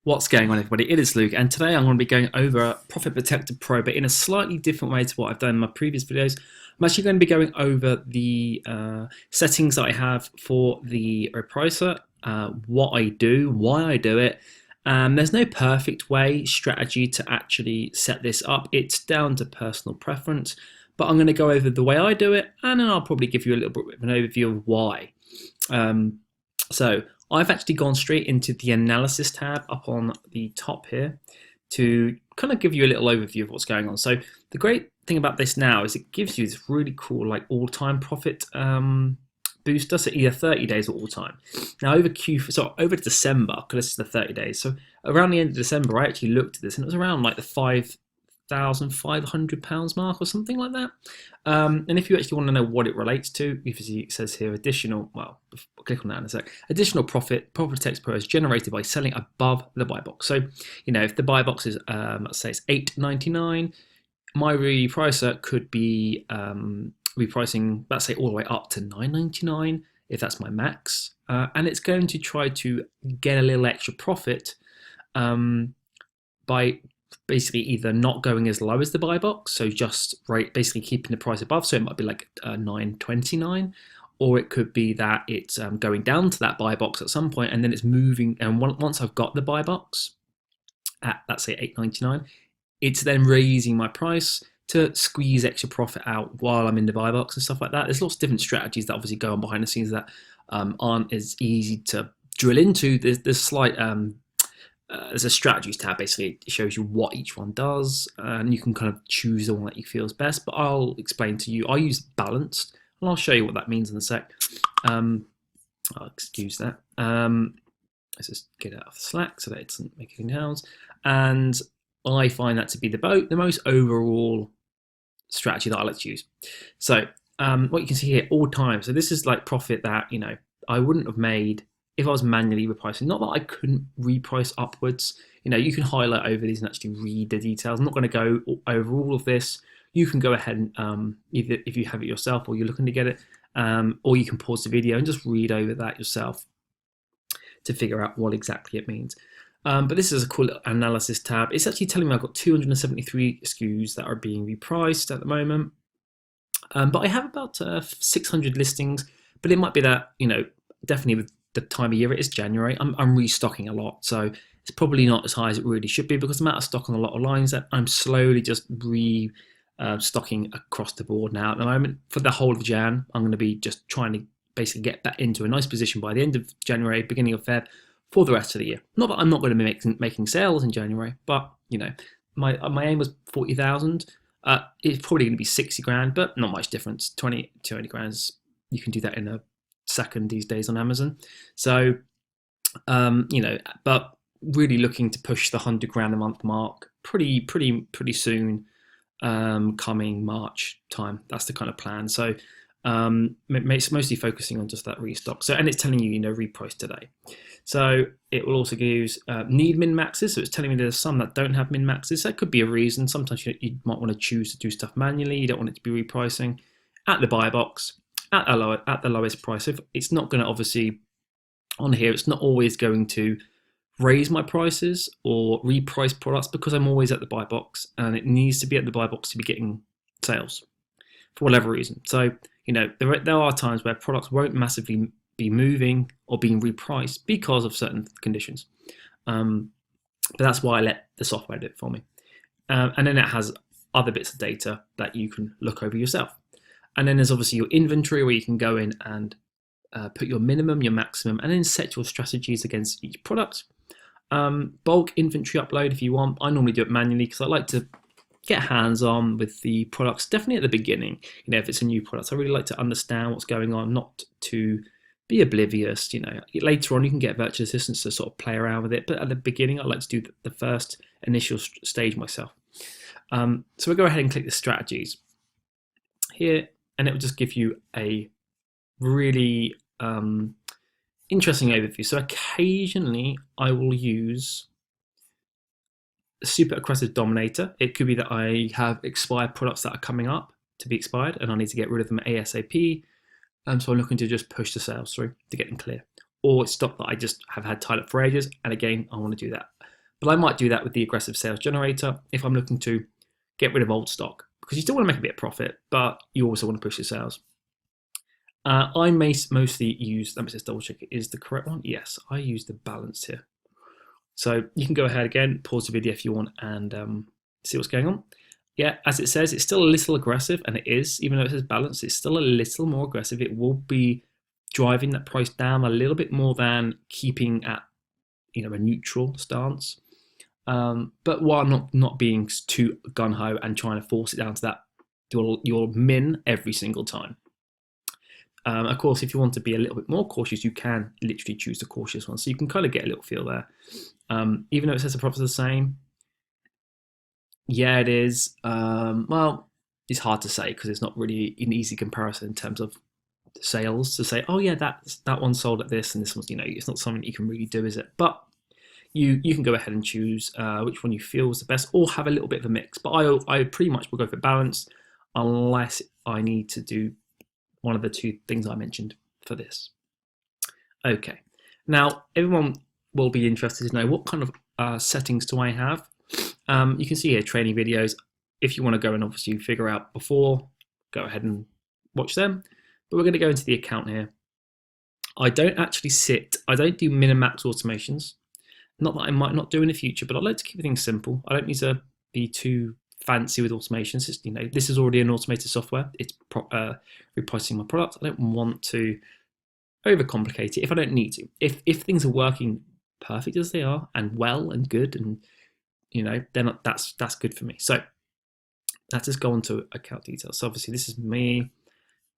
What's going on, everybody? It is Luke, and today I'm going to be going over Profit Protector Pro, but in a slightly different way to what I've done in my previous videos. I'm actually going to be going over the settings that I have for the repricer, what I do, why I do it. There's no perfect way, strategy to actually set this up. It's down to personal preference, but I'm going to go over the way I do it, and then I'll probably give you a little bit of an overview of why. So I've actually gone straight into the analysis tab up on the top here to kind of give you a little overview of what's going on. So the great thing about this now is it gives you this really cool like all-time profit booster, so either 30 days or all time. Now over December, because this is the 30 days, so around the end of December I actually looked at this and it was around like the £5,500 mark or something like that. And if you actually want to know what it relates to, it says here additional, well, I'll click on that in a sec. Additional profit Text Pro is generated by selling above the buy box. So, if the buy box is, let's say it's $8.99, my repricer could be repricing, let's say, all the way up to $9.99 if that's my max. And it's going to try to get a little extra profit by basically either not going as low as the buy box, so just basically keeping the price above, so it might be like $9.29, or it could be that it's going down to that buy box at some point and then it's moving, and once I've got the buy box at, let's say, $8.99, it's then raising my price to squeeze extra profit out while I'm in the buy box and stuff like that. There's lots of different strategies that obviously go on behind the scenes that aren't as easy to drill into. There's slight there's a strategies tab. Basically it shows you what each one does, and you can kind of choose the one that you feel is best, but I'll explain to you. I use balanced, and I'll show you what that means in a sec. Excuse that. Let's just get out of the Slack so that it doesn't make any sounds. And I find that to be the most overall strategy that I like to use. So what you can see here, all time, so this is like profit that I wouldn't have made if I was manually repricing. Not that I couldn't reprice upwards. You can highlight over these and actually read the details. I'm not going to go over all of this. You can go ahead and either if you have it yourself or you're looking to get it, or you can pause the video and just read over that yourself to figure out what exactly it means. But this is a cool analysis tab. It's actually telling me I've got 273 SKUs that are being repriced at the moment. But I have about 600 listings, but it might be that, definitely with the time of year it is January, I'm restocking a lot, so it's probably not as high as it really should be because I'm out of stock on a lot of lines that I'm slowly just restocking across the board now. At the moment, for the whole of Jan, I'm going to be just trying to basically get that into a nice position by the end of January, beginning of Feb, for the rest of the year. Not that I'm not going to be making sales in January, but my aim was 40,000. It's probably going to be 60 grand, but not much difference. 20 to 80 grand, you can do that in a second these days on Amazon. So but really looking to push the 100 grand a month mark pretty soon, coming March time. That's the kind of plan. So it's mostly focusing on just that restock. So, and it's telling you reprice today. So it will also use need min maxes. So it's telling me there's some that don't have min maxes. That could be a reason. Sometimes you might want to choose to do stuff manually. You don't want it to be repricing at the buy box at the lowest price. If it's not going to, obviously on here, it's not always going to raise my prices or reprice products because I'm always at the buy box, and it needs to be at the buy box to be getting sales for whatever reason. So there are times where products won't massively be moving or being repriced because of certain conditions, but that's why I let the software do it for me. And then it has other bits of data that you can look over yourself. And then there's obviously your inventory where you can go in and put your minimum, your maximum, and then set your strategies against each product. Bulk inventory upload if you want. I normally do it manually because I like to get hands-on with the products, definitely at the beginning. If it's a new product, I really like to understand what's going on, not to be oblivious. Later on you can get virtual assistants to sort of play around with it, but at the beginning I like to do the first initial stage myself. So we'll go ahead and click the strategies here, and it will just give you a really interesting overview. So occasionally I will use a super aggressive dominator. It could be that I have expired products that are coming up to be expired and I need to get rid of them ASAP. So I'm looking to just push the sales through to get them clear. Or it's stock that I just have had tied up for ages, and again, I want to do that. But I might do that with the aggressive sales generator if I'm looking to get rid of old stock, because you still want to make a bit of profit, but you also want to push your sales. I may mostly use, let me just double check, is the correct one? Yes, I use the balance here. So you can go ahead again, pause the video if you want, and see what's going on. Yeah, as it says, it's still a little aggressive, and it is, even though it says balance, it's still a little more aggressive. It will be driving that price down a little bit more than keeping at, a neutral stance. But while not being too gung-ho and trying to force it down to that your min every single time. Of course, if you want to be a little bit more cautious, you can literally choose the cautious one. So you can kind of get a little feel there. Even though it says the profits are the same, yeah, it is. Well, it's hard to say because it's not really an easy comparison in terms of sales to say, oh yeah, that one sold at this and this one's, it's not something you can really do, is it? But you can go ahead and choose which one you feel is the best, or have a little bit of a mix. But I pretty much will go for balance unless I need to do one of the two things I mentioned for this. Okay, now everyone will be interested to know what kind of settings do I have. You can see here training videos. If you want to go and obviously figure out before, go ahead and watch them. But we're going to go into the account here. I don't do min and max automations. Not that I might not do in the future, but I like to keep things simple. I don't need to be too fancy with automations. It's, this is already an automated software. It's repricing my product. I don't want to overcomplicate it if I don't need to. If things are working perfect as they are and well and good, and then that's good for me. So let's just go on to account details. So obviously this is me,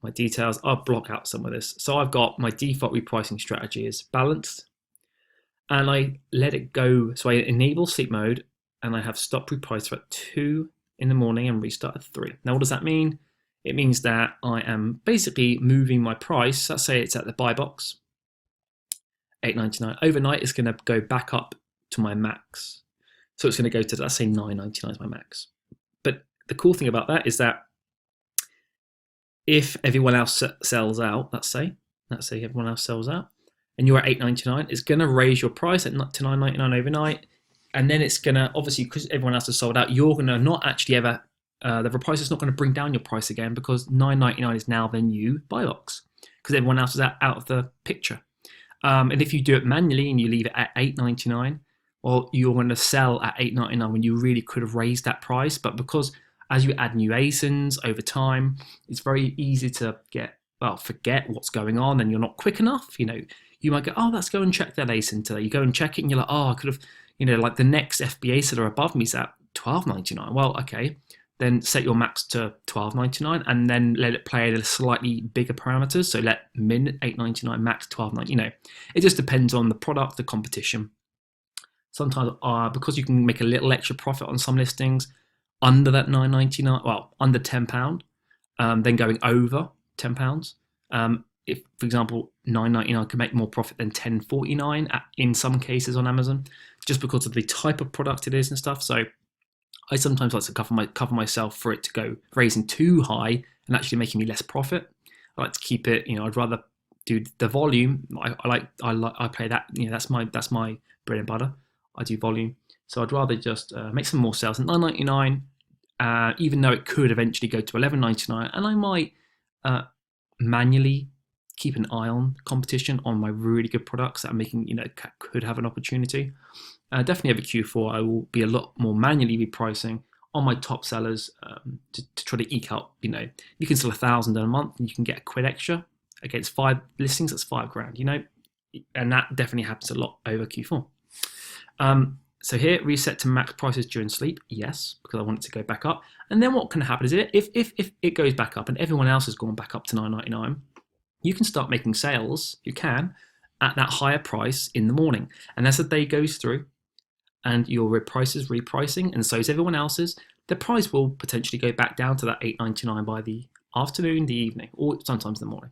my details. I'll block out some of this. So I've got my default repricing strategy is balanced, and I let it go. So I enable sleep mode, and I have stop reprice at 2 in the morning and restart at 3. Now, what does that mean? It means that I am basically moving my price. Let's say it's at the buy box, $8.99. Overnight, it's going to go back up to my max. So it's going to go to, let's say, $9.99 is my max. But the cool thing about that is that if everyone else sells out, let's say everyone else sells out, and you're at $8.99, it's going to raise your price to $9.99 overnight. And then it's going to, obviously, because everyone else has sold out, you're going to not actually ever, the price is not going to bring down your price again, because $9.99 is now the new buy box, because everyone else is out of the picture. And if you do it manually and you leave it at $8.99, well, you're going to sell at $8.99 when you really could have raised that price. But because as you add new ASINs over time, it's very easy to forget what's going on, and you're not quick enough. You might go, oh, let's go and check that ASIN today. You go and check it, and you're like, oh, I could have, like the next FBA seller above me is at $12.99. Well, okay, then set your max to $12.99, and then let it play at slightly bigger parameters. So let min $8.99, max $12.99. It just depends on the product, the competition. Sometimes, because you can make a little extra profit on some listings under that $9.99, well, under £10, then going over £10. If, for example, $9.99 can make more profit than $10.49 in some cases on Amazon, just because of the type of product it is and stuff. So I sometimes like to cover myself for it to go raising too high and actually making me less profit. I like to keep it. I'd rather do the volume. I play that. That's my bread and butter. I do volume, so I'd rather just make some more sales at $9.99, even though it could eventually go to $11.99, and I might manually keep an eye on competition on my really good products that I'm making, could have an opportunity. Definitely over Q4, I will be a lot more manually repricing on my top sellers to try to eke out. You can sell 1,000 in a month, and you can get a quid extra against 5 listings. That's $5,000. And that definitely happens a lot over Q4. So here, reset to max prices during sleep. Yes, because I want it to go back up. And then what can happen is if it goes back up and everyone else has gone back up to $9.99, you can start making sales. You can at that higher price in the morning, and as the day goes through, and your price is repricing, and so is everyone else's, the price will potentially go back down to that $8.99 by the afternoon, the evening, or sometimes in the morning.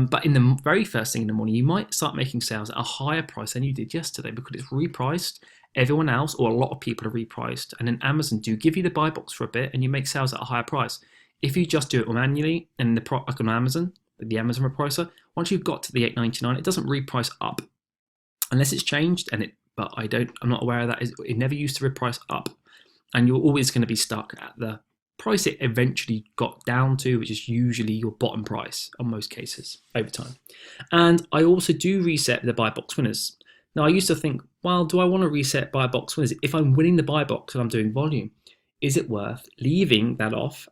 But in the very first thing in the morning, you might start making sales at a higher price than you did yesterday, because it's repriced. Everyone else, or a lot of people, are repriced, and then Amazon do give you the buy box for a bit, and you make sales at a higher price. If you just do it manually, and like on Amazon, the Amazon repricer, once you've got to the $8.99, it doesn't reprice up unless it's changed, and it but I'm not aware of that. It never used to reprice up, and you're always going to be stuck at the price it eventually got down to, which is usually your bottom price on most cases over time. And I also do reset the buy box winners. Now, I used to think, well, do I want to reset buy box winners? If I'm winning the buy box and I'm doing volume, is it worth leaving that off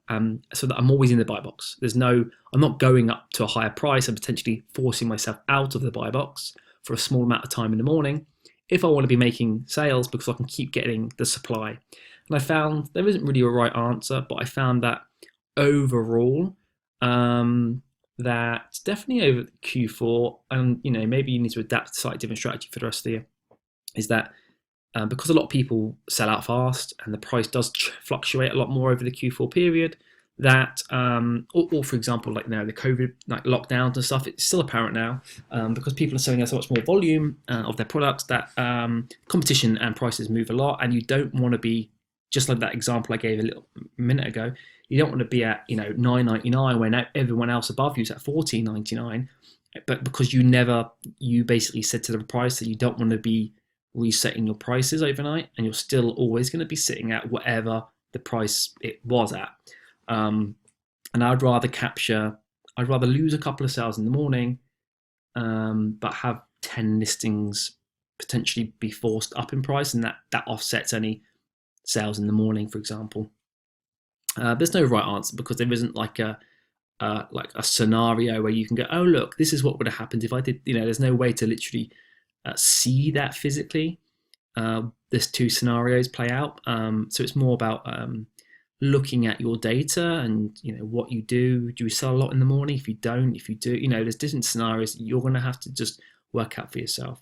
so that I'm always in the buy box? I'm not going up to a higher price and potentially forcing myself out of the buy box for a small amount of time in the morning if I want to be making sales because I can keep getting the supply. And I found there isn't really a right answer, but I found that overall, that definitely over Q4, and maybe you need to adapt a slightly different strategy for the rest of the year, is that because a lot of people sell out fast and the price does fluctuate a lot more over the Q4 period, that or for example, like now the COVID lockdowns and stuff, it's still apparent now because people are selling so much more volume of their products that competition and prices move a lot, and you don't want to be just like that example I gave a little minute ago. You don't want to be at $9.99 when everyone else above you is at $14.99, but because you basically said to the price that you don't want to be resetting your prices overnight, and you're still always going to be sitting at whatever the price it was at. And I'd rather lose a couple of sales in the morning, but have 10 listings potentially be forced up in price, and that offsets any sales in the morning, for example. There's no right answer because there isn't like a scenario where you can go, oh look, this is what would have happened if I did. There's no way to literally see that physically. There's two scenarios play out, so it's more about looking at your data and what you do. Do you sell a lot in the morning? If you don't, if you do, there's different scenarios you're going to have to just work out for yourself.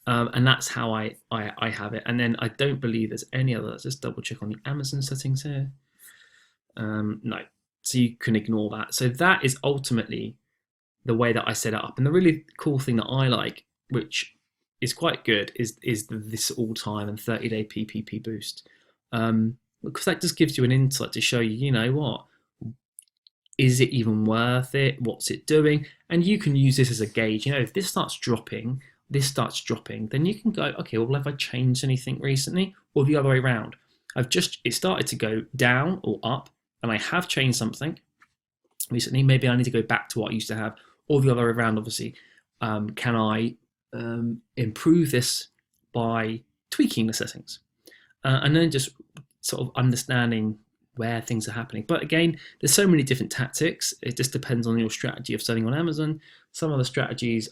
And that's how I have it. And then I don't believe there's any other. Let's just double check on the Amazon settings here. No, so you can ignore that. So that is ultimately the way that I set it up. And the really cool thing that I like, which is quite good, is this all-time and 30-day PPP boost. Because that just gives you an insight to show you, what, is it even worth it? What's it doing? And you can use this as a gauge. If this starts dropping, then you can go, okay, well, have I changed anything recently? Or the other way around. It started to go down or up, and I have changed something recently. Maybe I need to go back to what I used to have, or the other way around, obviously. Can I improve this by tweaking the settings? And then just sort of understanding where things are happening. But again, there's so many different tactics. It just depends on your strategy of selling on Amazon. Some of the strategies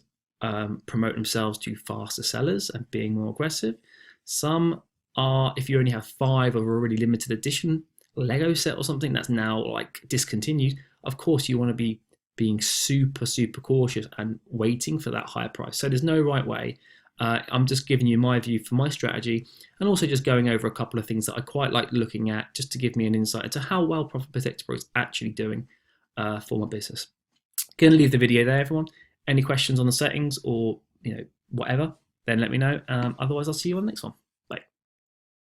promote themselves to faster sellers and being more aggressive. Some are, if you only have 5 of a really limited edition Lego set or something that's now like discontinued, of course you want to be being super, super cautious and waiting for that higher price. So there's no right way. I'm just giving you my view for my strategy, and also just going over a couple of things that I quite like looking at, just to give me an insight into how well Profit Protector Pro is actually doing for my business. Going to leave the video there, everyone. Any questions on the settings or whatever, then let me know. Otherwise, I'll see you on the next one.